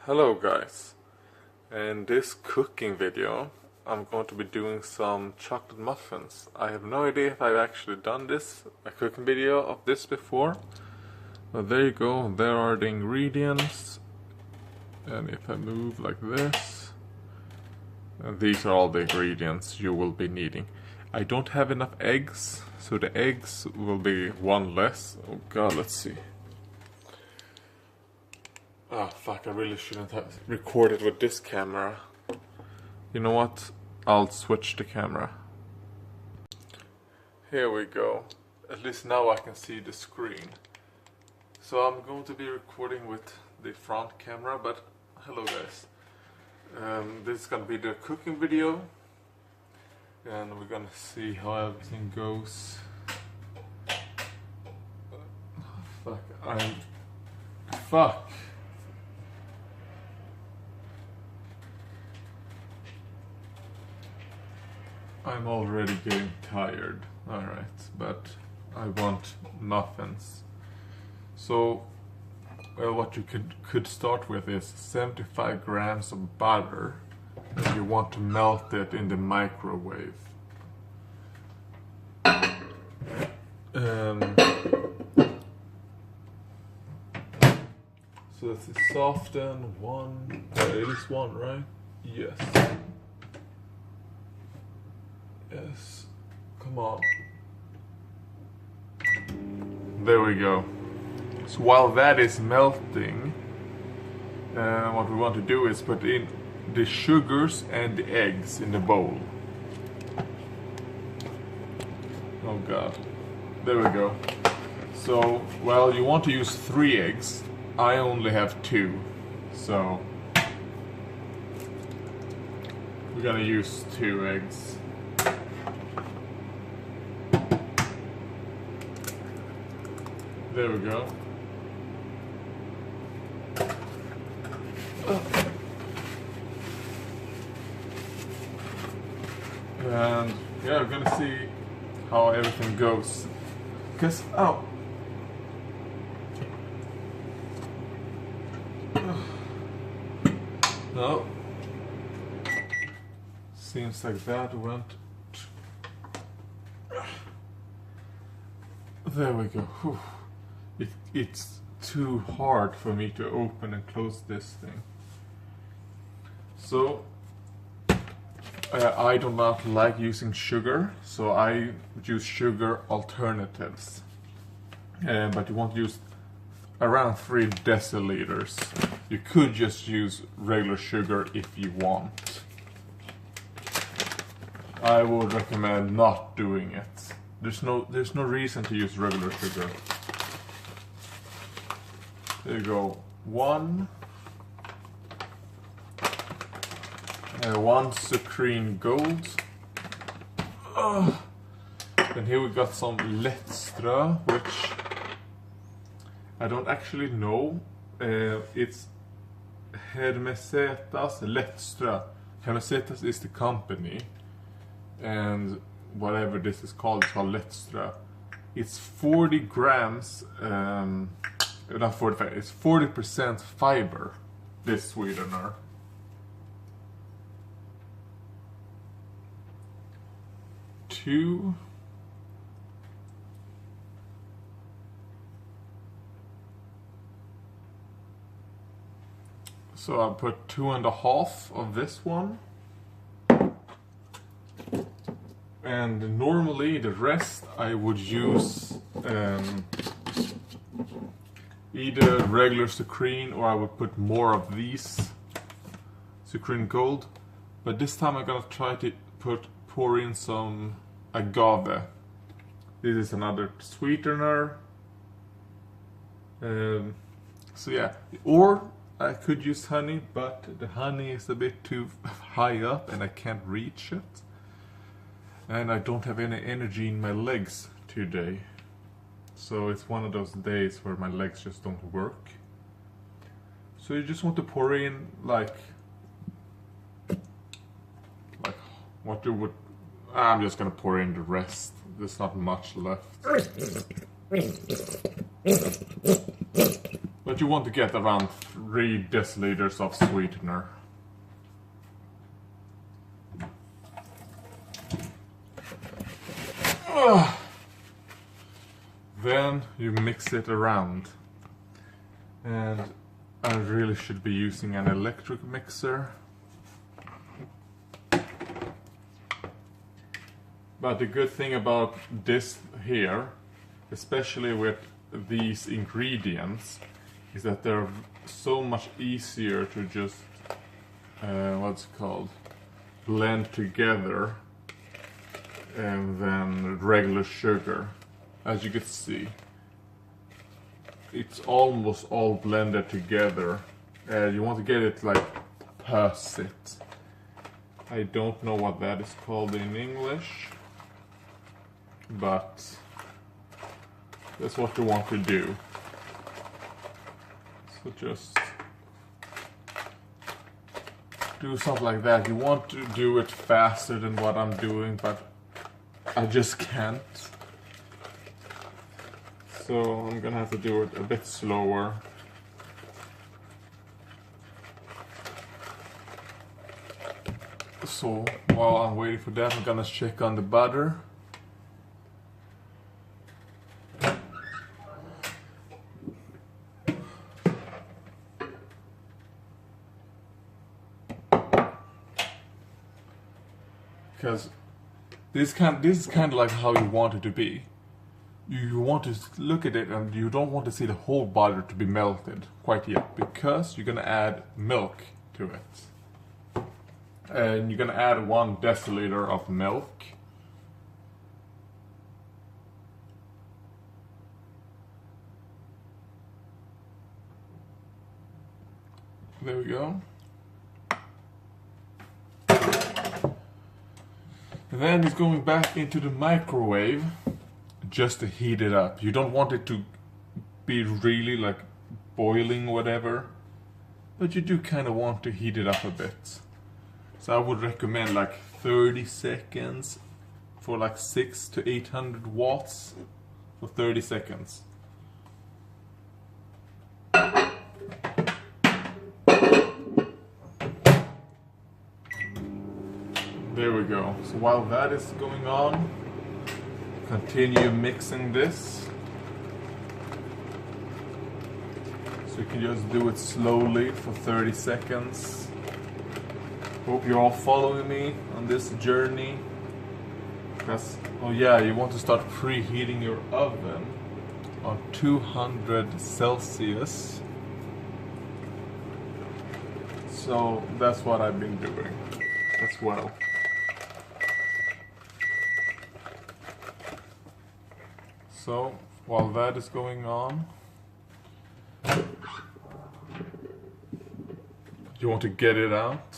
Hello guys, in this cooking video I'm going to be doing some chocolate muffins. I have no idea if I've actually done a cooking video of this before, but there you go, there are the ingredients, and if I move like this, and these are all the ingredients you will be needing. I don't have enough eggs, so the eggs will be one less. Oh god, let's see. Oh fuck, I really shouldn't have recorded with this camera. You know what? I'll switch the camera. Here we go. At least now I can see the screen. So I'm going to be recording with the front camera, but hello guys. This is gonna be the cooking video. And we're gonna see how everything goes. Fuck. I'm already getting tired. Alright, but I want muffins. So, well, what you could start with is 75 grams of butter. And you want to melt it in the microwave. So that's a soften one. It is one, right? Yes. Yes. Come on. There we go. So while that is melting, what we want to do is put in the sugars and the eggs in the bowl. Oh god. There we go. So, well, you want to use 3 eggs. I only have 2. So, we're gonna use 2 eggs. There we go. And yeah, we're gonna see how everything goes. Cause no, seems like that went. There we go. Whew. It's too hard for me to open and close this thing. So I do not like using sugar, so I use sugar alternatives. But you want to use around 3 deciliters. You could just use regular sugar if you want. I would recommend not doing it. There's no reason to use regular sugar. There you go. One supreme gold. And here we got some Lättströ, which I don't actually know. It's Hermesetas Lättströ. Hermesetas is the company, and whatever this is called, it's called Lättströ. It's 40 grams, not 45, it's 40% fiber, this sweetener. Two. So I'll put 2.5 of this one. And normally the rest I would use either regular sucrine, or I would put more of these sucrine gold. But this time I'm gonna try to pour in some agave. This is another sweetener. So yeah, or I could use honey, but the honey is a bit too high up and I can't reach it. And I don't have any energy in my legs today. So it's one of those days where my legs just don't work. So you just want to pour in like what you would. I'm just gonna pour in the rest. There's not much left. But you want to get around 3 deciliters of sweetener. Then you mix it around. And I really should be using an electric mixer. But the good thing about this here, especially with these ingredients, is that they're so much easier to just, what's it called, blend together than regular sugar. As you can see, it's almost all blended together. You want to get it like perfect. I don't know what that is called in English, but that's what you want to do. So just do something like that. You want to do it faster than what I'm doing, but I just can't. So I'm gonna have to do it a bit slower. So while I'm waiting for that, I'm gonna check on the butter. Because this is kind of like how you want it to be. You want to look at it and you don't want to see the whole butter to be melted quite yet, because you're gonna add milk to it. And you're gonna add 1 deciliter of milk. There we go. And then it's going back into the microwave just to heat it up. You don't want it to be really like boiling or whatever, but you do kind of want to heat it up a bit. So I would recommend like 30 seconds for like 600 to 800 watts for 30 seconds. There we go. So while that is going on, continue mixing this. So you can just do it slowly for 30 seconds. Hope you're all following me on this journey. Because, oh yeah, you want to start preheating your oven on 200 Celsius. So that's what I've been doing as well. So while that is going on, you want to get it out.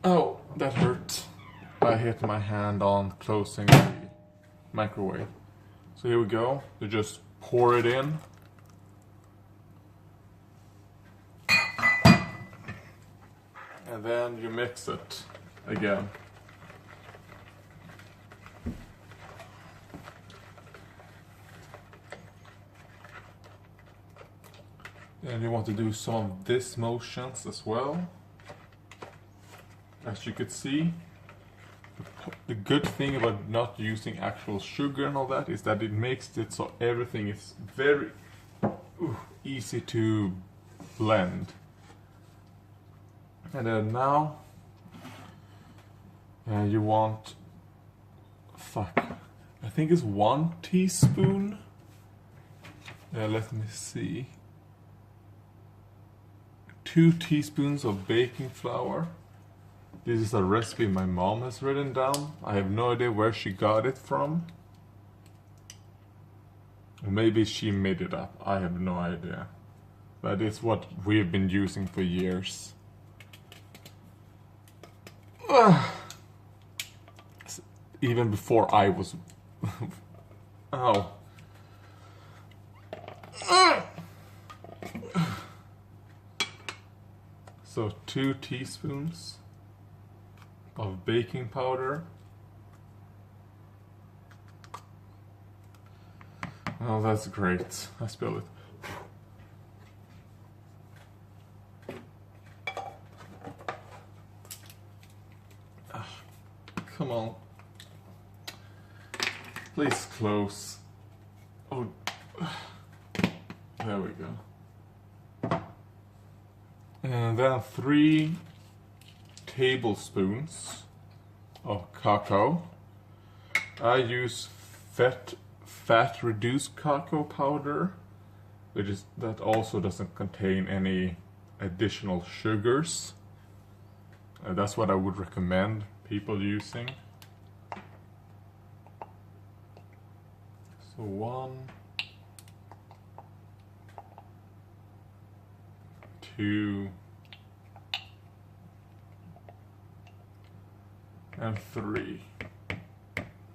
Oh, that hurt. I hit my hand on closing the microwave. So here we go. You just pour it in. And then you mix it again. And you want to do some of these motions as well. As you could see, the good thing about not using actual sugar and all that is that it makes it so everything is very easy to blend. And then now you want, I think it's 1 teaspoon. Let me see. 2 teaspoons of baking flour. This is a recipe my mom has written down. I have no idea where she got it from. Or maybe she made it up. I have no idea. But it's what we've been using for years. Even before I was... Ow. So 2 teaspoons of baking powder. Oh, that's great. I spilled it. Come on. Please close. Oh, there we go. And then 3 tablespoons of cacao. I use fat reduced cacao powder, that also doesn't contain any additional sugars. That's what I would recommend people using. So 1, 2, and 3.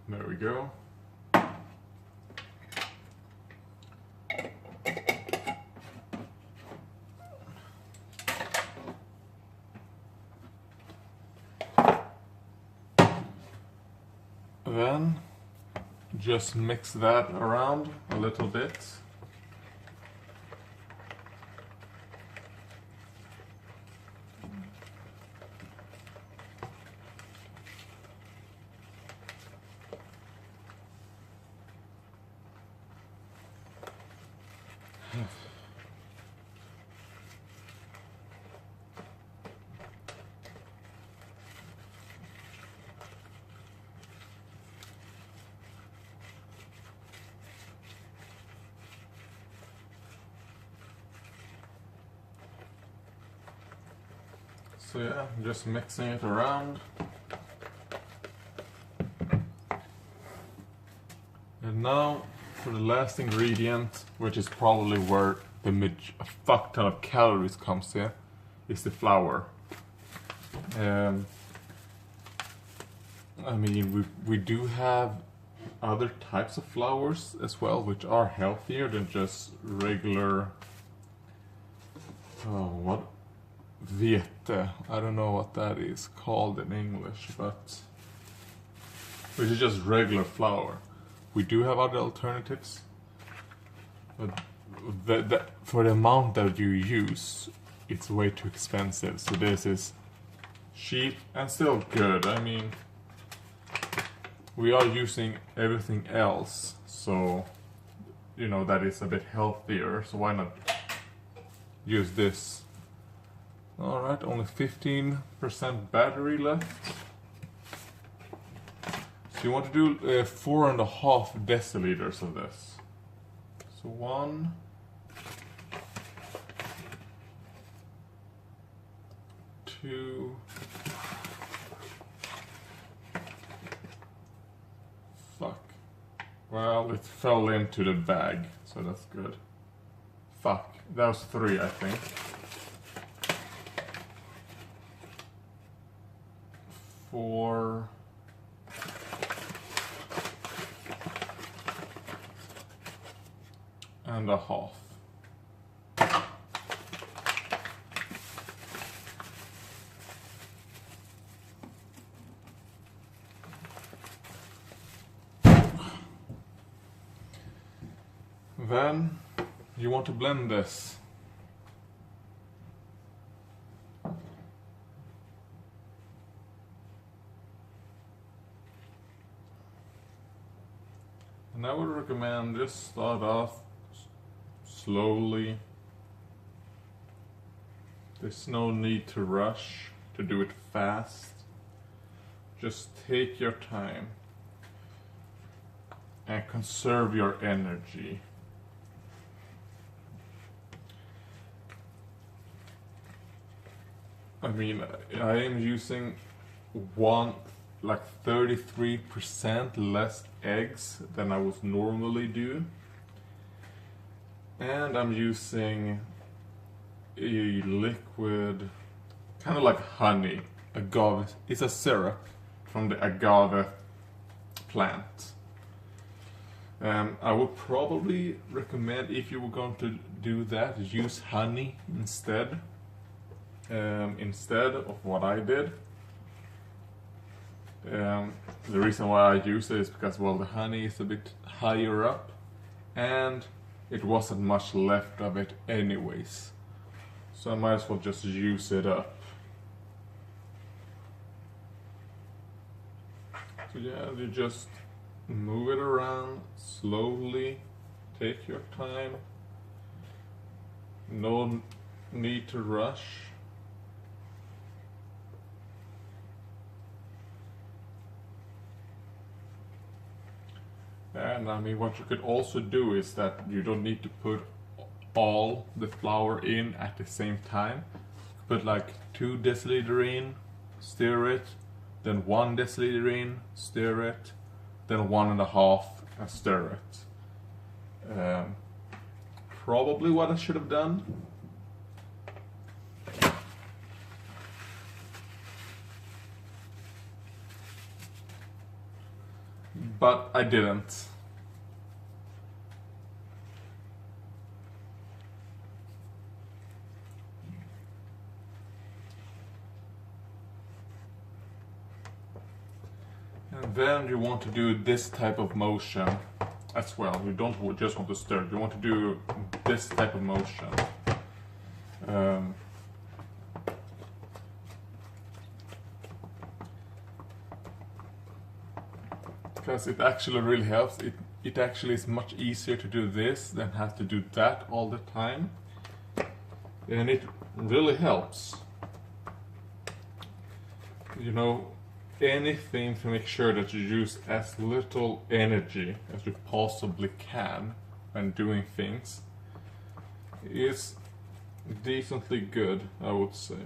There we go. Then just mix that around a little bit. So yeah, just mixing it around. And now for the last ingredient, which is probably where a fuck ton of calories comes in, is the flour. I mean, we do have other types of flours as well, which are healthier than just regular, Vete. I don't know what that is called in English, but which is just regular flour. We do have other alternatives, but for the amount that you use, it's way too expensive. So this is cheap and still good. I mean, we are using everything else, so you know that is a bit healthier. So why not use this? Alright, only 15% battery left. So you want to do 4.5 deciliters of this. So 1, 2, fuck. Well, it fell into the bag, so that's good. Fuck, that was 3, I think. 4, and a half. Then you want to blend this. And I would recommend just start off slowly. There's no need to rush to do it fast. Just take your time and conserve your energy. I mean, I am using 33% less eggs than I would normally do. And I'm using a liquid, kind of like honey, agave. It's a syrup from the agave plant. I would probably recommend, if you were going to do that, use honey instead of what I did. The reason why I use it is because, well, the honey is a bit higher up and it wasn't much left of it anyways, so I might as well just use it up. So yeah, you just move it around slowly, take your time, no need to rush. And I mean, what you could also do is that you don't need to put all the flour in at the same time. Put like 2 deciliter in, stir it, then 1 deciliter in, stir it, then 1.5 and stir it. Probably what I should have done. But I didn't. And then you want to do this type of motion as well. You don't just want to stir, you want to do this type of motion. Because it actually really helps. It actually is much easier to do this than have to do that all the time. And it really helps. You know, anything to make sure that you use as little energy as you possibly can when doing things is decently good, I would say.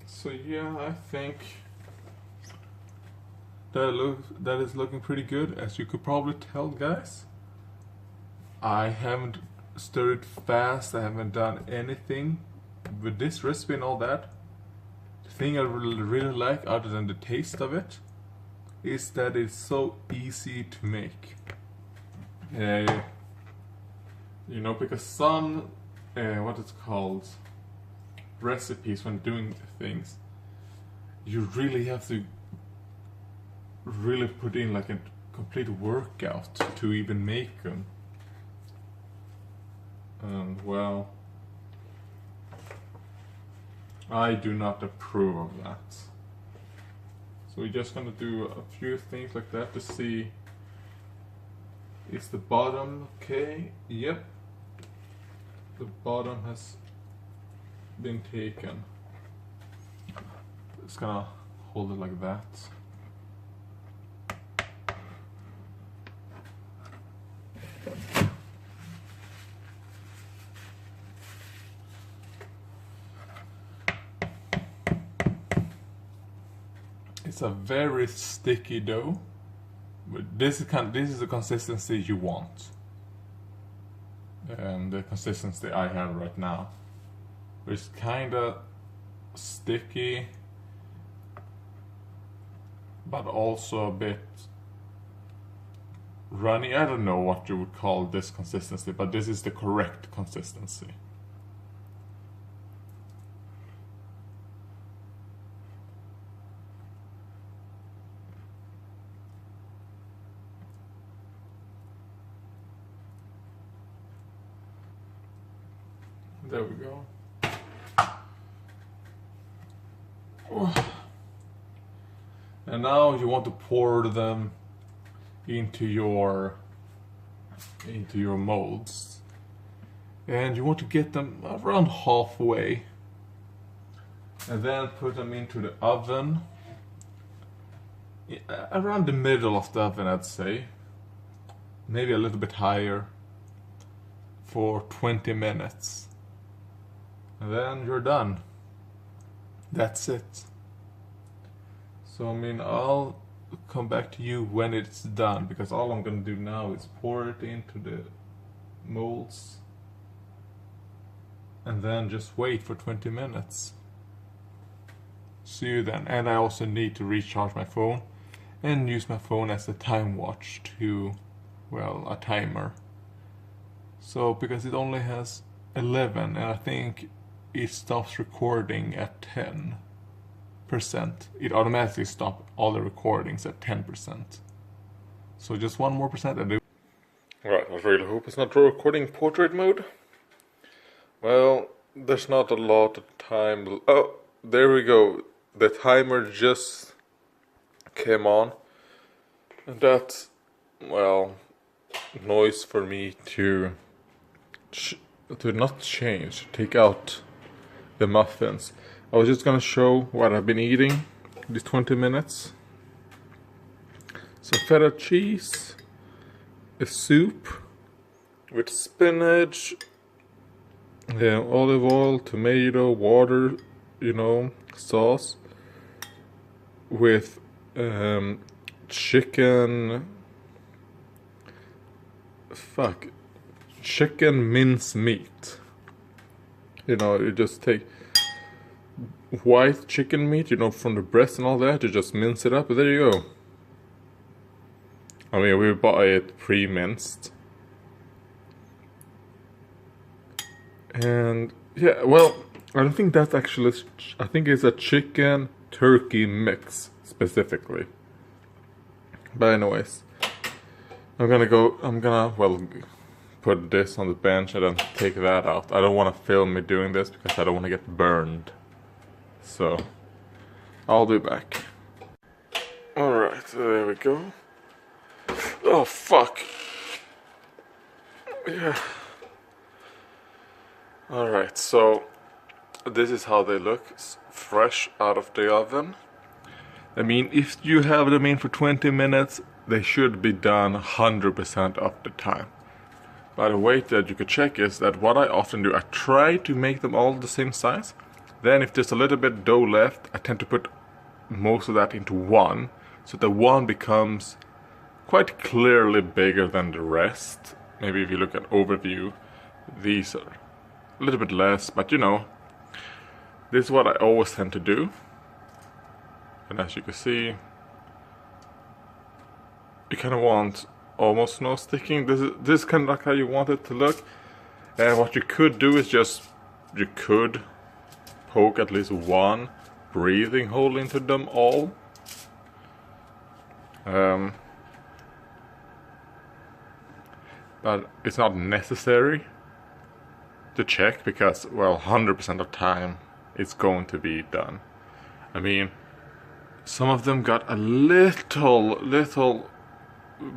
So yeah, I think that is looking pretty good. As you could probably tell, guys, I haven't stirred fast, I haven't done anything with this recipe and all that. The thing I really like, other than the taste of it, is that it's so easy to make. You know, because some what it's called, recipes, when doing things, you really have to really put in like a complete workout to even make them. And well, I do not approve of that. So we're just gonna do a few things like that to see, is the bottom okay? Yep, the bottom has been taken. Just gonna hold it like that. It's a very sticky dough, but this is the consistency you want, and the consistency I have right now. It's kinda sticky, but also a bit runny. I don't know what you would call this consistency, but this is the correct consistency. There we go. And now you want to pour them into your molds, and you want to get them around halfway, and then put them into the oven around the middle of the oven, I'd say, maybe a little bit higher, for 20 minutes, and then you're done. That's it. So I mean, I'll come back to you when it's done, because all I'm gonna do now is pour it into the molds and then just wait for 20 minutes. See you then. And I also need to recharge my phone and use my phone as a time watch to, well, a timer. So because it only has 11, and I think it stops recording at 10. it automatically stops all the recordings at 10%. So just 1 more percent and do. Right, I really hope it's not recording portrait mode. Well, there's not a lot of time. Oh, there we go. The timer just came on. And that's, well, noise for me to not change, take out the muffins. I was just gonna show what I've been eating these 20 minutes. Some feta cheese, a soup with spinach, olive oil, tomato, water, sauce, with chicken mince meat. You just take white chicken meat, from the breast and all that, you just mince it up, and there you go. I mean, we bought it pre-minced. And yeah, well, I don't think that's actually, I think it's a chicken turkey mix specifically. But anyways, I'm gonna put this on the bench and then take that out. I don't want to film me doing this because I don't want to get burned. So, I'll be back. Alright, there we go. Oh, fuck. Yeah. Alright, so this is how they look, fresh out of the oven. I mean, if you have them in for 20 minutes, they should be done 100% of the time. By the way, that you could check is that what I often do, I try to make them all the same size. Then if there's a little bit dough left, I tend to put most of that into one, so the one becomes quite clearly bigger than the rest. Maybe if you look at overview, these are a little bit less, but this is what I always tend to do. And as you can see, you kind of want almost no sticking. This is kind of like how you want it to look. And what you could do is you could poke at least one breathing hole into them all. But it's not necessary to check because, well, 100% of the time it's going to be done. I mean, some of them got a little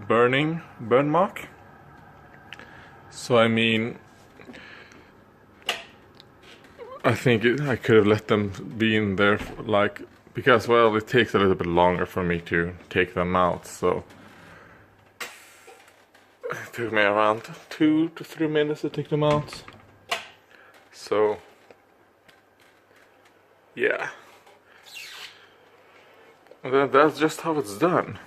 burn mark. So I mean, I think I could have let them be in there because, well, it takes a little bit longer for me to take them out, so it took me around 2 to 3 minutes to take them out. So yeah, that's just how it's done.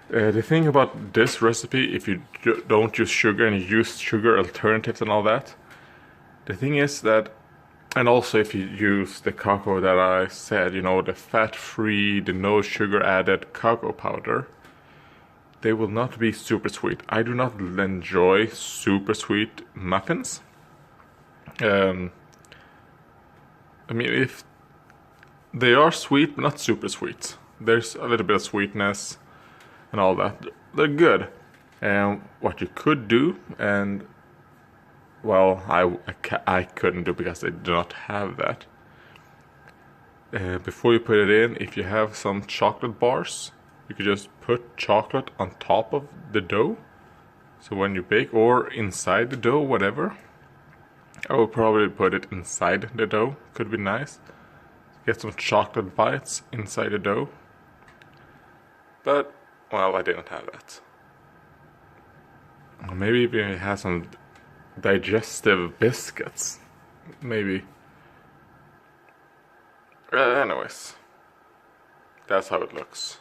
The thing about this recipe, if you don't use sugar and you use sugar alternatives and all that, the thing is that, and also if you use the cocoa that I said, the fat-free, the no sugar added cocoa powder, they will not be super sweet. I do not enjoy super sweet muffins. I mean, if they are sweet, but not super sweet. There's a little bit of sweetness and all that. They're good. And what you could do, and well, I couldn't do because I do not have that. Before you put it in, if you have some chocolate bars, you could just put chocolate on top of the dough. So when you bake, or inside the dough, whatever. I will probably put it inside the dough. Could be nice. Get some chocolate bites inside the dough. But, well, I didn't have that. Maybe we have some digestive biscuits. Maybe. Anyways. That's how it looks.